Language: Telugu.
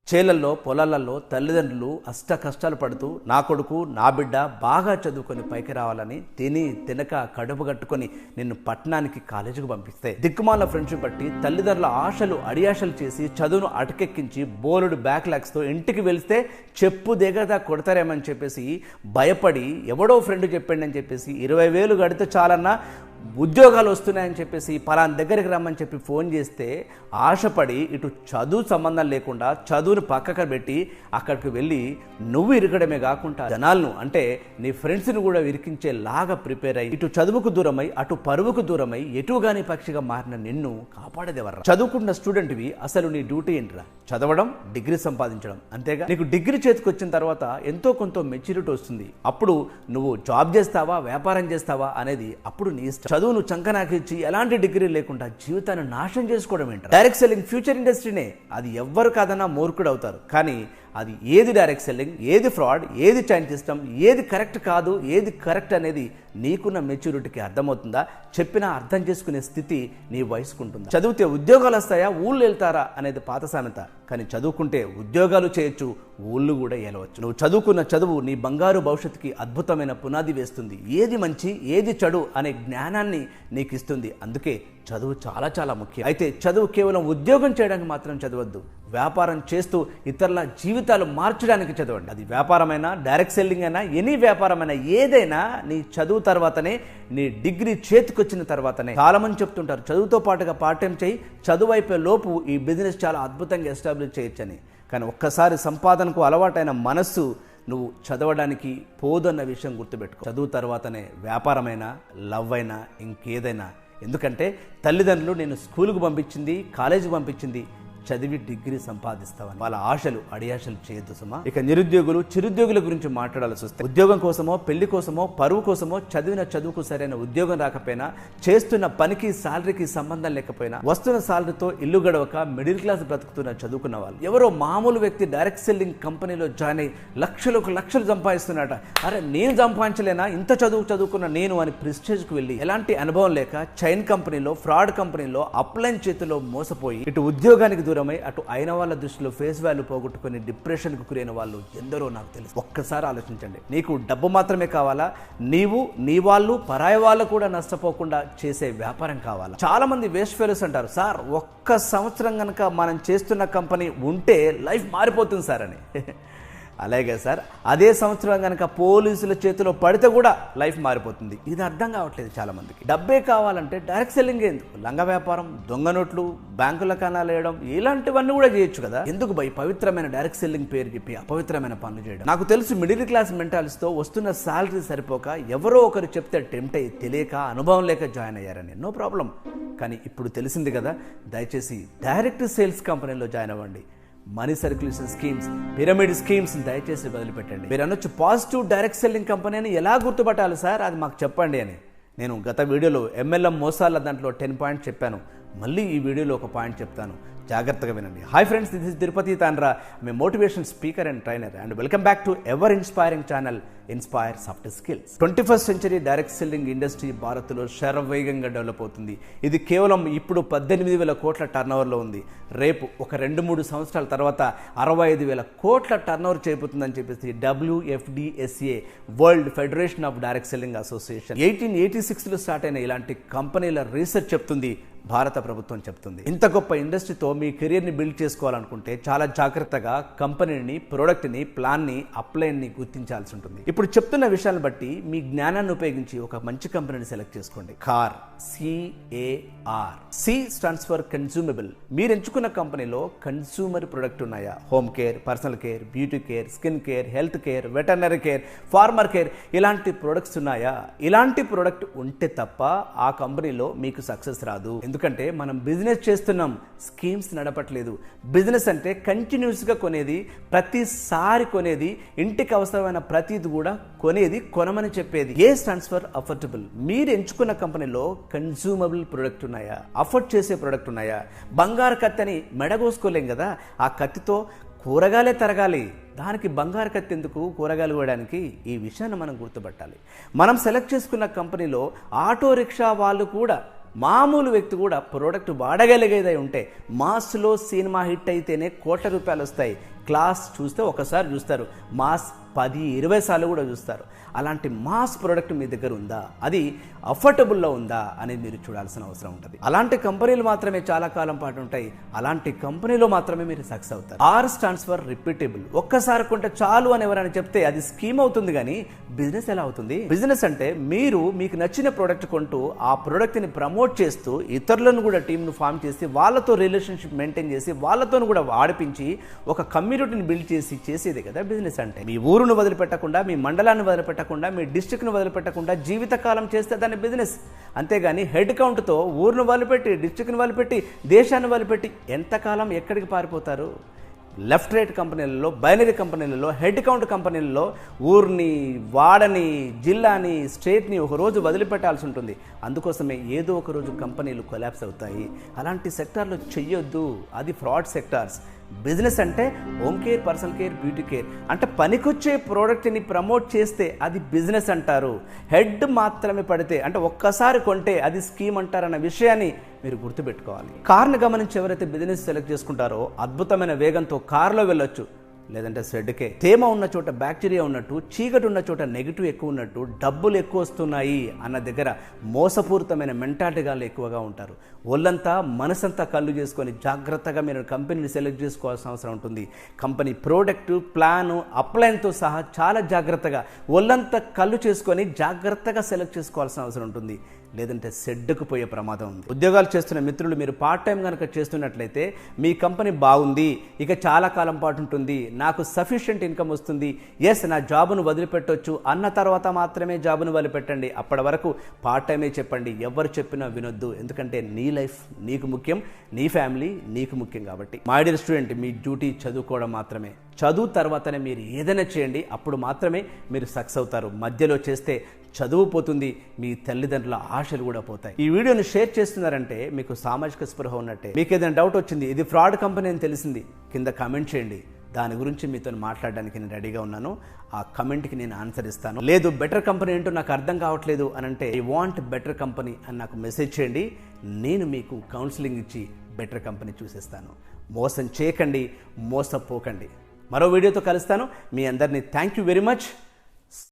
చేలల్లో పొలాలలో తల్లిదండ్రులు అష్ట కష్టాలు పడుతూ నా కొడుకు నా బిడ్డ బాగా చదువుకొని పైకి రావాలని తిని తినక కడుపు కట్టుకొని నిన్ను పట్టణానికి కాలేజీకి పంపిస్తే దిక్కుమాల ఫ్రెండ్షిప్ బట్టి తల్లిదండ్రుల ఆశలు అడియాశలు చేసి చదువును అటకెక్కించి బోలుడు బ్యాక్లాగ్స్తో ఇంటికి వెళ్తే చెప్పు దిగదా కొడతారేమని చెప్పేసి భయపడి ఎవడో ఫ్రెండ్ చెప్పండి అని చెప్పేసి 20,000 కడితే చాలన్నా ఉద్యోగాలు వస్తున్నాయని చెప్పేసి పలానా దగ్గరికి రమ్మని చెప్పి ఫోన్ చేస్తే ఆశపడి ఇటు చదువు సంబంధం లేకుండా చదువును పక్కకు పెట్టి అక్కడికి వెళ్ళి నువ్వు ఇరకడమే కాకుండా జనాలను అంటే నీ ఫ్రెండ్స్ని కూడా ఇరికించేలాగా ప్రిపేర్ అయ్యి ఇటు చదువుకు దూరమై అటు పరువుకు దూరమై ఎటుగాని పక్షిగా మారిన నిన్ను కాపాడేదెవర్రా? చదువుకున్న స్టూడెంట్వి అసలు నీ డ్యూటీ ఏంట్రా? చదవడం, డిగ్రీ సంపాదించడం, అంతేగా. నీకు డిగ్రీ చేతికి వచ్చిన తర్వాత ఎంతో కొంత మెచ్యూరిటీ వస్తుంది. అప్పుడు నువ్వు జాబ్ చేస్తావా వ్యాపారం చేస్తావా అనేది అప్పుడు నీ ఇష్టం. చదువును చంకనాకిచ్చి ఎలాంటి డిగ్రీ లేకుండా జీవితాన్ని నాశనం చేసుకోవడం ఏంటి? డైరెక్ట్ సెల్లింగ్ ఫ్యూచర్ ఇండస్ట్రీనే. అది ఎవ్వరు కాదన్నా మూర్ఖుడు అవుతారు. కానీ అది ఏది డైరెక్ట్ సెల్లింగ్, ఏది ఫ్రాడ్, ఏది చైన్ సిస్టమ్, ఏది కరెక్ట్ కాదు, ఏది కరెక్ట్ అనేది నీకున్న మెచ్యూరిటీకి అర్థమవుతుందా? చెప్పినా అర్థం చేసుకునే స్థితి నీ వయసుకుంటుందా? చదివితే ఉద్యోగాలు వస్తాయా, ఊళ్ళు వెళ్తారా అనేది పాత సామెత. కానీ చదువుకుంటే ఉద్యోగాలు చేయొచ్చు, ఊళ్ళు కూడా ఏలవచ్చు. నువ్వు చదువుకున్న చదువు నీ బంగారు భవిష్యత్తుకి అద్భుతమైన పునాది వేస్తుంది. ఏది మంచి ఏది చెడు అనే జ్ఞానాన్ని నీకు ఇస్తుంది. అందుకే చదువు చాలా చాలా ముఖ్యం. అయితే చదువు కేవలం ఉద్యోగం చేయడానికి మాత్రం చదవద్దు. వ్యాపారం చేస్తూ ఇతరుల జీవితాలు మార్చడానికి చదవండి. అది వ్యాపారమైనా, డైరెక్ట్ సెల్లింగ్ అయినా, ఎనీ వ్యాపారమైనా, ఏదైనా నీ చదువు తర్వాతనే, నీ డిగ్రీ చేతికొచ్చిన తర్వాతనే. చాలా మంది చెప్తుంటారు చదువుతో పాటుగా పార్ట్ టైం చేయి, చదువు అయిపోయే లోపు ఈ బిజినెస్ చాలా అద్భుతంగా ఎస్టాబ్లిష్ చేయొచ్చని. కానీ ఒక్కసారి సంపాదనకు అలవాటైన మనస్సు నువ్వు చదవడానికి పోదన్న విషయం గుర్తుపెట్టుకో. చదువు తర్వాతనే వ్యాపారమైనా, లవ్ అయినా, ఇంకేదైనా. ఎందుకంటే తల్లిదండ్రులు నేను స్కూల్కి పంపించింది, కాలేజీకి పంపించింది చదివి డిగ్రీ సంపాదిస్తావని. వాళ్ళ ఆశలు అడియాశలు చేయొద్దు సుమా. ఇక నిరుద్యోగులు, చిరుద్యోగుల గురించి మాట్లాడాల్సి వస్తే ఉద్యోగం కోసమో, పెళ్లి కోసమో, పరువు కోసమో చదివిన చదువుకు సరైన ఉద్యోగం రాకపోయినా, చేస్తున్న పనికి సాలరీకి సంబంధం లేకపోయినా, వస్తున్న సాలరీతో ఇల్లు గడవక మిడిల్ క్లాస్ బ్రతుకుతున్న చదువుకున్న వాళ్ళు ఎవరో మామూలు వ్యక్తి డైరెక్ట్ సెల్లింగ్ కంపెనీలో జాయిన్ అయ్యి లక్షలు సంపాదిస్తున్నట. అరే నేను సంపాదించలేనా ఇంత చదువుకున్న నేను అని ప్రెస్టేజ్కి వెళ్ళి ఎలాంటి అనుభవం లేక చైన్ కంపెనీలో, ఫ్రాడ్ కంపెనీలో అప్లైన్ చేతిలో మోసపోయి ఇటు ఉద్యోగానికి దూరమై అటు అయిన వాళ్ళ దృష్టిలో ఫేస్ వాల్యూ పోగొట్టుకుని డిప్రెషన్కి గురైన వాళ్ళు ఎందరో నాకు తెలుసు. ఒక్కసారి ఆలోచించండి. నీకు డబ్బు మాత్రమే కావాలా? నీవు, నీ వాళ్ళు, పరాయి వాళ్ళు కూడా నష్టపోకుండా చేసే వ్యాపారం కావాలా? చాలా మంది వేస్ట్ ఫెలోస్ అంటారు, సార్ ఒక్క సంవత్సరం కనుక మనం చేస్తున్న కంపెనీ ఉంటే లైఫ్ మారిపోతుంది సార్ అని. అలాగే సార్, అదే సంవత్సరం కనుక పోలీసుల చేతిలో పడితే కూడా లైఫ్ మారిపోతుంది. ఇది అర్థం కావట్లేదు చాలా మందికి. డబ్బే కావాలంటే డైరెక్ట్ సెల్లింగ్ ఎందుకు? లంగ వ్యాపారం, దొంగ నోట్లు, బ్యాంకుల కణాలు వేయడం ఇలాంటివన్నీ కూడా చేయొచ్చు కదా. ఎందుకు భయ్ పవిత్రమైన డైరెక్ట్ సెల్లింగ్ పేరు చెప్పి అపవిత్రమైన పనులు చేయడం? నాకు తెలుసు మిడిల్ క్లాస్ మెంటాలిటీతో వస్తున్న శాలరీ సరిపోక ఎవరో ఒకరు చెప్తే టెంప్ట్ అయ్యి తెలియక అనుభవం లేక జాయిన్ అయ్యారని. No problem. కానీ ఇప్పుడు తెలిసింది కదా, దయచేసి డైరెక్ట్ సేల్స్ కంపెనీలో జాయిన్ అవ్వండి. Money circulation schemes, pyramid schemes దయచేసి వదిలిపెట్టండి. మీరు అనొచ్చు పాజిటివ్ డైరెక్ట్ సెల్లింగ్ కంపెనీ అని ఎలా గుర్తుపట్టాలి సార్, అది మాకు చెప్పండి అని. నేను గత వీడియోలో MLM మోసాల దాంట్లో 10 పాయింట్స్ చెప్పాను. మళ్ళీ ఈ వీడియోలో ఒక పాయింట్ చెప్తాను, జాగ్రత్తగా వినండి. Hi friends, this is Tirupati Tandra, me motivation speaker and trainer, and welcome back to ever inspiring channel inspire soft skills. 21st century direct selling industry భారత్లో శరవేగంగా డెవలప్ అవుతుంది. ఇది కేవలం ఇప్పుడు 18,000 కోట్ల టర్నోవర్లో ఉంది. రేపు ఒక 2-3 సంవత్సరాల తర్వాత 65,000 కోట్ల టర్నోవర్ చేయబోతుందని చెప్పేసి WFDSA, world federation of direct selling association 1886లో స్టార్ట్ అయిన ఇలాంటి కంపెనీల రీసెర్చ్ చెప్తుంది, భారత ప్రభుత్వం చెప్తుంది. ఇంత గొప్ప ఇండస్ట్రీతో మీ కెరీర్ని బిల్డ్ చేసుకోవాలనుకుంటే చాలా జాగ్రత్తగా కంపెనీని, ప్రోడక్ట్ని, ప్లాన్ని, అప్లైన్ని గుర్తించాల్సి ఉంటుంది. ఇప్పుడు చెప్తున్న విషయాన్ని బట్టి మీ జ్ఞానాన్ని ఉపయోగించి ఒక మంచి కంపెనీని సెలెక్ట్ చేసుకోండి. Car, CAR. C stands for consumable. మీరు ఎంచుకున్న కంపెనీలో కన్స్యూమర్ ప్రొడక్ట్ ఉన్నాయా? Home care, personal care, beauty care, skin care, health care, veterinary care, farmer care, ఇలాంటి ప్రొడక్ట్స్ ఉన్నాయా? ఇలాంటి ప్రొడక్ట్ ఉంటే తప్ప ఆ కంపెనీలో మీకు సక్సెస్ రాదు. ఎందుకంటే మనం బిజినెస్ చేస్తున్నాం, స్కీమ్స్ నడపట్లేదు. బిజినెస్ అంటే కంటిన్యూస్గా కొనేది, ప్రతిసారి కొనేది, ఇంటికి అవసరమైన ప్రతిది కూడా కొనేది, కొనమని చెప్పేది. A stands for affordable. మీరు ఎంచుకున్న కంపెనీలో కన్స్యూమబుల్ ప్రొడక్ట్ ఉన్నాయా? అఫోర్డ్ చేసే ప్రొడక్ట్ ఉన్నాయా? బంగారు కత్తి అని మెడగోసుకోలేం కదా, ఆ కత్తితో కూరగాయలే తరగాలి. దానికి బంగారు కత్తి ఎందుకు కూరగాయలు కోయడానికి? ఈ విషయాన్ని మనం గుర్తుపట్టాలి. మనం సెలెక్ట్ చేసుకున్న కంపెనీలో ఆటో రిక్షా వాళ్ళు కూడా, మామూలు వ్యక్తి కూడా ప్రోడక్ట్ వాడగలిగేదై ఉంటే, మాస్లో సినిమా హిట్ అయితేనే కోట్ల రూపాయలు వస్తాయి. క్లాస్ చూస్తే ఒకసారి చూస్తారు, మాస్ 10-20 సార్లు కూడా చూస్తారు. అలాంటి మాస్ ప్రోడక్ట్ మీ దగ్గర ఉందా, అది అఫోర్డబుల్లో ఉందా అనేది మీరు చూడాల్సిన అవసరం ఉంటుంది. అలాంటి కంపెనీలు మాత్రమే చాలా కాలం పాటు ఉంటాయి. అలాంటి కంపెనీలో మాత్రమే మీరు సక్సెస్ అవుతారు. Are stands for repeatable. ఒక్కసారి కొంటే చాలు అని ఎవరైనా చెప్తే అది స్కీమ్ అవుతుంది, కానీ బిజినెస్ ఎలా అవుతుంది? బిజినెస్ అంటే మీరు మీకు నచ్చిన ప్రోడక్ట్ కొంటూ ఆ ప్రోడక్ట్ని ప్రమోట్ చేస్తూ ఇతరులను కూడా టీంను ఫామ్ చేసి వాళ్ళతో రిలేషన్షిప్ మెయింటైన్ చేసి వాళ్ళతో కూడా వాడిపించి ఒక కమ్యూనిటీని బిల్డ్ చేసేదే కదా బిజినెస్ అంటే. మీ ఊరును వదిలిపెట్టకుండా, మీ మండలాన్ని వదిలిపెట్టకుండా, మీ డిస్ట్రిక్ట్ను వదిలిపెట్టకుండా జీవితకాలం చేస్తే దాన్ని బిజినెస్. అంతేగాని హెడ్ కౌంట్తో ఊరును వదిలిపెట్టి, డిస్ట్రిక్ట్ను వదిలిపెట్టి, దేశాన్ని వదిలిపెట్టి ఎంతకాలం ఎక్కడికి పారిపోతారు? లెఫ్ట్ రైట్ కంపెనీలలో, బైనరీ కంపెనీలలో, హెడ్ కౌంట్ కంపెనీలలో ఊరిని, వాడని, జిల్లాని, స్టేట్ని ఒకరోజు వదిలిపెట్టాల్సి ఉంటుంది. అందుకోసమే ఏదో ఒక రోజు కంపెనీలు కొలాప్స్ అవుతాయి. అలాంటి సెక్టార్లో చెయ్యొద్దు, అది ఫ్రాడ్ సెక్టార్స్. బిజినెస్ అంటే home care, personal care, beauty care అంటే పనికొచ్చే ప్రోడక్ట్ని ప్రమోట్ చేస్తే అది బిజినెస్ అంటారు. హెడ్ మాత్రమే పడితే అంటే ఒక్కసారి కొంటే అది స్కీమ్ అంటారన్న విషయాన్ని మీరు గుర్తుపెట్టుకోవాలి. కార్ని గమనించి ఎవరైతే బిజినెస్ సెలెక్ట్ చేసుకుంటారో అద్భుతమైన వేగంతో కార్లో వెళ్ళొచ్చు, లేదంటే షెడ్కే. తేమ ఉన్న చోట బ్యాక్టీరియా ఉన్నట్టు, చీకటి ఉన్న చోట నెగిటివ్ ఎక్కువ ఉన్నట్టు, డబ్బులు ఎక్కువ వస్తున్నాయి అన్న దగ్గర మోసపూరితమైన మెంటాలిటీగాళ్ళు ఎక్కువగా ఉంటారు. ఒళ్ళంతా మనసంతా కళ్ళు చేసుకొని జాగ్రత్తగా మీరు కంపెనీని సెలెక్ట్ చేసుకోవాల్సిన అవసరం ఉంటుంది. కంపెనీ ప్రోడక్ట్, ప్లాను, అప్లైన్తో సహా చాలా జాగ్రత్తగా ఒళ్ళంతా కళ్ళు చేసుకొని జాగ్రత్తగా సెలెక్ట్ చేసుకోవాల్సిన అవసరం ఉంటుంది. లేదంటే షెడ్కు పోయే ప్రమాదం ఉంది. ఉద్యోగాలు చేస్తున్న మిత్రులు మీరు పార్ట్ టైం కనుక చేస్తున్నట్లయితే మీ కంపెనీ బాగుంది, ఇక చాలా కాలం పాటు ఉంటుంది, నాకు సఫిషియెంట్ ఇన్కమ్ వస్తుంది, ఎస్ నా జాబును వదిలిపెట్టవచ్చు అన్న తర్వాత మాత్రమే జాబును వదిలిపెట్టండి. అప్పటి వరకు పార్ట్ టైమే చెప్పండి, ఎవరు చెప్పినా వినొద్దు. ఎందుకంటే నీ లైఫ్ నీకు ముఖ్యం, నీ ఫ్యామిలీ నీకు ముఖ్యం. కాబట్టి my dear student, me duty చదువుకోవడం మాత్రమే. చదువు తర్వాతనే మీరు ఏదైనా చేయండి, అప్పుడు మాత్రమే మీరు సక్సెస్ అవుతారు. మధ్యలో చేస్తే చదువు పోతుంది, మీ తల్లిదండ్రుల ఆశలు కూడా పోతాయి. ఈ వీడియోని షేర్ చేస్తున్నారంటే మీకు సామాజిక స్పృహ ఉన్నట్టే. మీకు ఏదైనా డౌట్ వచ్చింది, ఇది ఫ్రాడ్ కంపెనీ అని తెలిసింది, కింద కామెంట్ చేయండి. దాని గురించి మీతో మాట్లాడడానికి నేను రెడీగా ఉన్నాను. ఆ కమెంట్కి నేను ఆన్సర్ ఇస్తాను. లేదు బెటర్ కంపెనీ ఏంటో నాకు అర్థం కావట్లేదు అని అంటే ఐ వాంట్ బెటర్ కంపెనీ అని నాకు మెసేజ్ చేయండి. నేను మీకు కౌన్సిలింగ్ ఇచ్చి బెటర్ కంపెనీ చూసేస్తాను. మోసం చేయకండి, మోసపోకండి. మరో వీడియోతో కలుస్తాను. మీ అందరినీ థ్యాంక్ యూ వెరీ మచ్.